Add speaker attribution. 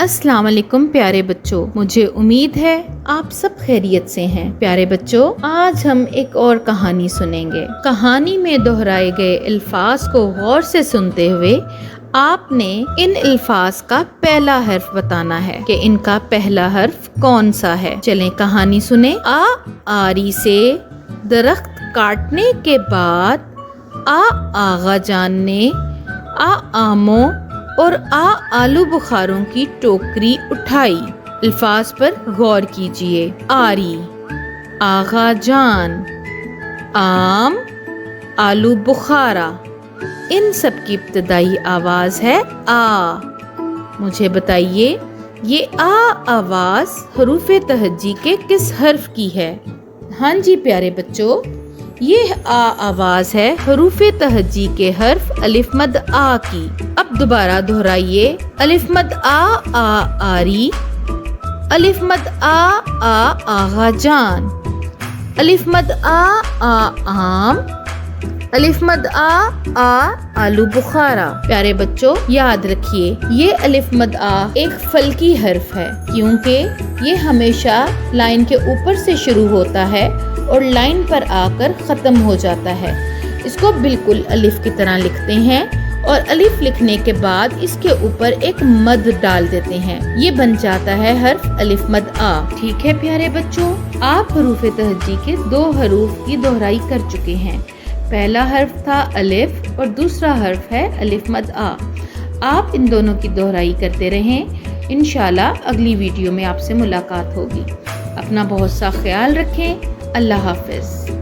Speaker 1: अस्सलाम वालेकुम प्यारे बच्चों, मुझे उम्मीद है आप सब खैरियत से हैं। प्यारे बच्चों, आज हम एक और कहानी सुनेंगे। कहानी में दोहराए गए अल्फाज को गौर से सुनते हुए आपने इन अल्फाज का पहला हर्फ बताना है कि इनका पहला हर्फ कौन सा है। चलें कहानी सुने। आरी से दरख्त काटने के बाद आगा जान ने आमों और आलू बुखारों की टोकरी उठाई। अल्फाज पर गौर कीजिए। आरी, आगा जान, आम, आलू बुखारा, इन सब की इब्तदाई आवाज है आ। मुझे बताइए ये आवाज हरूफ तहज्जी के किस हर्फ की है? हाँ जी प्यारे बच्चों, ये आवाज है हरूफ तहज्जी के हर्फ अलिफ मद आ की। अब दोबारा दोहराइए। अलिफ मद आ आरी, अलिफ मद आ आगा जान, अलिफ मद आ आम, अलिफ मद आ आलू बुखारा। प्यारे बच्चों याद रखिए ये अलिफ मद आ एक फल्की हर्फ है, क्योंकि ये हमेशा लाइन के ऊपर से शुरू होता है और लाइन पर आकर ख़त्म हो जाता है। इसको बिल्कुल अलिफ की तरह लिखते हैं और अलिफ लिखने के बाद इसके ऊपर एक मद डाल देते हैं। ये बन जाता है हर्फ अलिफ मद आ। ठीक है प्यारे बच्चों, आप हरूफ तहज्जी के दो हरूफ की दोहराई कर चुके हैं। पहला हर्फ था अलिफ और दूसरा हर्फ है अलिफ मद आ। आप इन दोनों की दोहराई करते रहें। इंशाल्लाह अगली वीडियो में आपसे मुलाकात होगी। अपना बहुत सा ख्याल रखें। अल्लाह हाफिज।